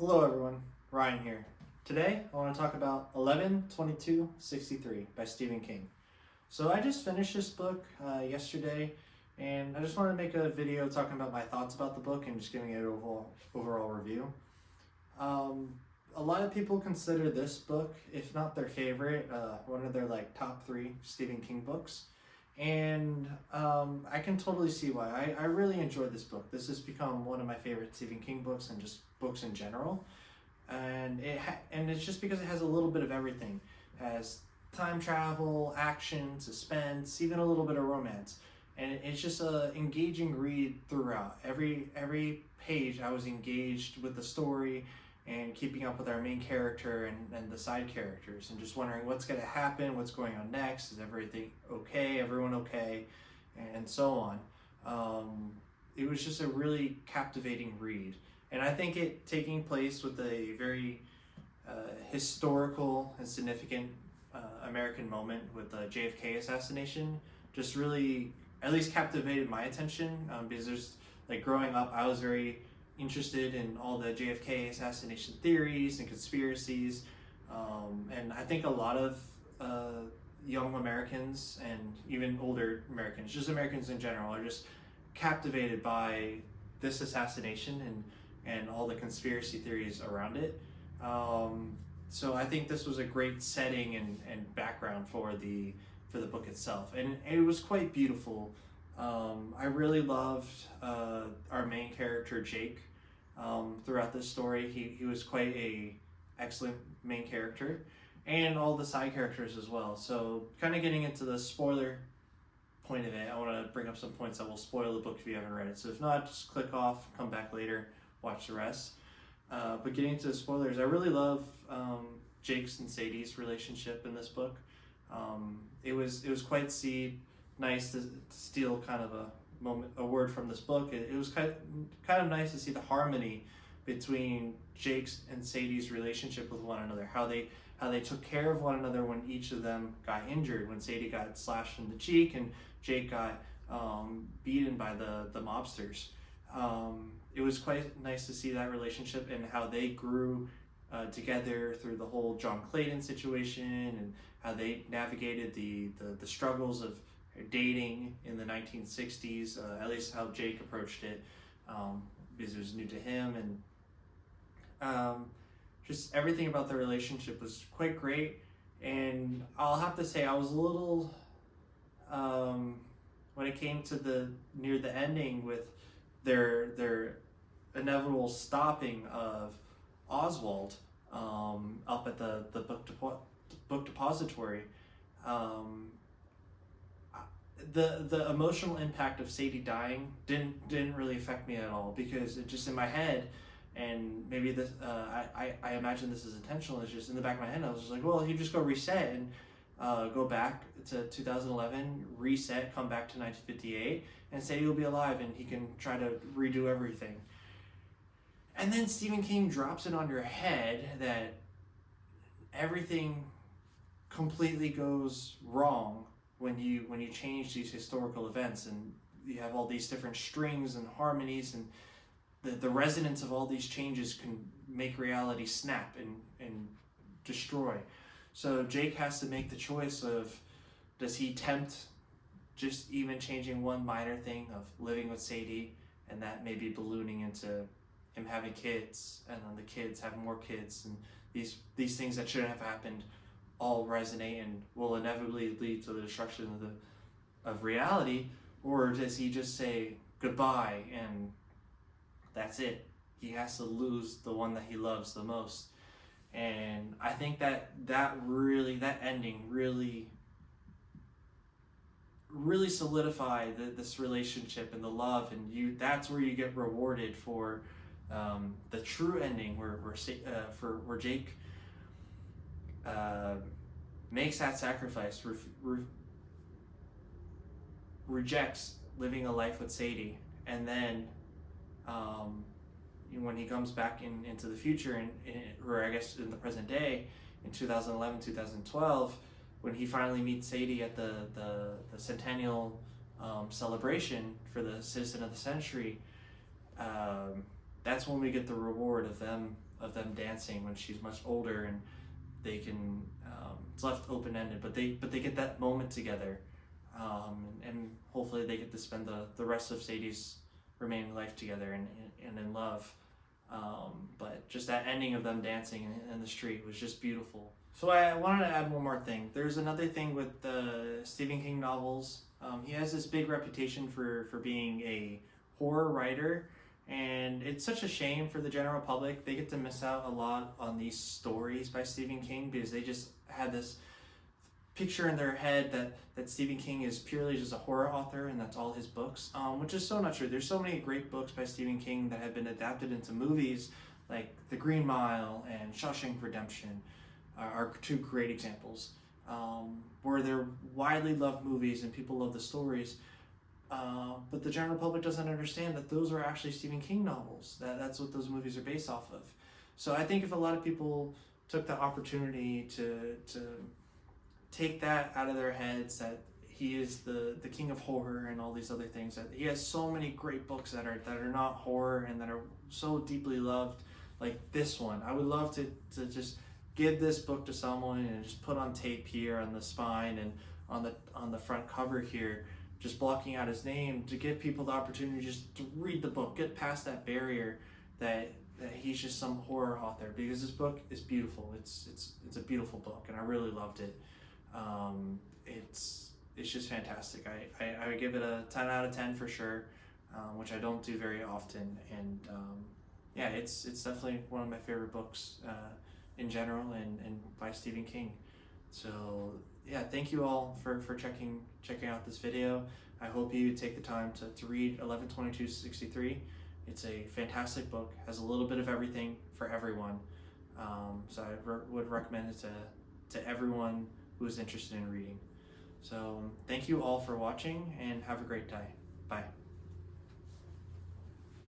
Hello everyone, Ryan here. Today I want to talk about 11/22/63 by Stephen King. So I just finished this book yesterday, and I just wanted to make a video talking about my thoughts about the book and just giving it an overall review. A lot of people consider this book, if not their favorite, one of their top three Stephen King books. And I can totally see why. I really enjoyed this book. This has become one of my favorite Stephen King books and just books in general. And it's just because it has a little bit of everything. It has time travel, action, suspense, even a little bit of romance. And it's just a engaging read throughout. Every page I was engaged with the story and keeping up with our main character and the side characters and just wondering what's going to happen, what's going on next, is everything okay, everyone okay, and so on. It was just a really captivating read. And I think it taking place with a very historical and significant American moment with the JFK assassination just really at least captivated my attention, because there's growing up I was very interested in all the JFK assassination theories and conspiracies, and I think a lot of young Americans and even older Americans, just Americans in general, are just captivated by this assassination and all the conspiracy theories around it. So I think this was a great setting and background for the book itself, and it was quite beautiful. I really loved our main character Jake. Throughout this story, he was quite a excellent main character, and all the side characters as well. So kind of getting into the spoiler point of it, I want to bring up some points that will spoil the book if you haven't read it. So if not, just click off, come back later, watch the rest. But getting into the spoilers, I really love Jake's and Sadie's relationship in this book. It was quite nice to steal kind of a word from this book. It was kind of nice to see the harmony between Jake's and Sadie's relationship with one another. How they took care of one another when each of them got injured. When Sadie got slashed in the cheek and Jake got beaten by the mobsters. It was quite nice to see that relationship and how they grew together through the whole John Clayton situation, and how they navigated the struggles of dating in the 1960s, at least how Jake approached it, because it was new to him, and just everything about the relationship was quite great. And I'll have to say I was a little, when it came to near the ending with their inevitable stopping of Oswald up at the book depository. The emotional impact of Sadie dying didn't really affect me at all, because it just in my head, and maybe this I imagine this is intentional, it's just in the back of my head I was just like, well, he just go reset and go back to 2011, reset, come back to 1958, and Sadie will be alive and he can try to redo everything. And then Stephen King drops it on your head that everything completely goes wrong when you change these historical events, and you have all these different strings and harmonies, and the resonance of all these changes can make reality snap and destroy. So Jake has to make the choice of, does he tempt just even changing one minor thing of living with Sadie, and that maybe ballooning into him having kids, and then the kids having more kids, and these things that shouldn't have happened all resonate and will inevitably lead to the destruction of reality? Or does he just say goodbye and that's it? He has to lose the one that he loves the most. And I think that ending really solidified this relationship and the love, and that's where you get rewarded for the true ending, where Jake makes that sacrifice, rejects living a life with Sadie, and then when he comes back into the future, or I guess in the present day, in 2011, 2012, when he finally meets Sadie at the centennial celebration for the Citizen of the Century, that's when we get the reward of them of them dancing when she's much older, and they can it's left open-ended, but they get that moment together, and hopefully they get to spend the rest of Sadie's remaining life together and in love. But just that ending of them dancing in the street was just beautiful. So I wanted to add one more thing. There's another thing with the Stephen King novels. He has this big reputation for being a horror writer, and it's such a shame for the general public. They get to miss out a lot on these stories by Stephen King because they just had this picture in their head that Stephen King is purely just a horror author and that's all his books, which is so not true. There's so many great books by Stephen King that have been adapted into movies, like The Green Mile and Shawshank Redemption are two great examples, where they're widely loved movies and people love the stories, but the general public doesn't understand that those are actually Stephen King novels. That's what those movies are based off of. So I think if a lot of people took the opportunity to take that out of their heads, that he is the king of horror and all these other things, that he has so many great books that are not horror and that are so deeply loved, like this one. I would love to just give this book to someone and just put on tape here on the spine and on the front cover here, just blocking out his name, to give people the opportunity just to read the book, get past that barrier that he's just some horror author, because this book is beautiful. It's a beautiful book, and I really loved it. It's just fantastic. I would give it a 10 out of 10 for sure, which I don't do very often, and yeah, it's definitely one of my favorite books in general, and by Stephen King. So yeah, thank you all for checking out this video. I hope you take the time to read 11/22/63. It's a fantastic book, has a little bit of everything for everyone. So I would recommend it to everyone who is interested in reading. So thank you all for watching, and have a great day. Bye.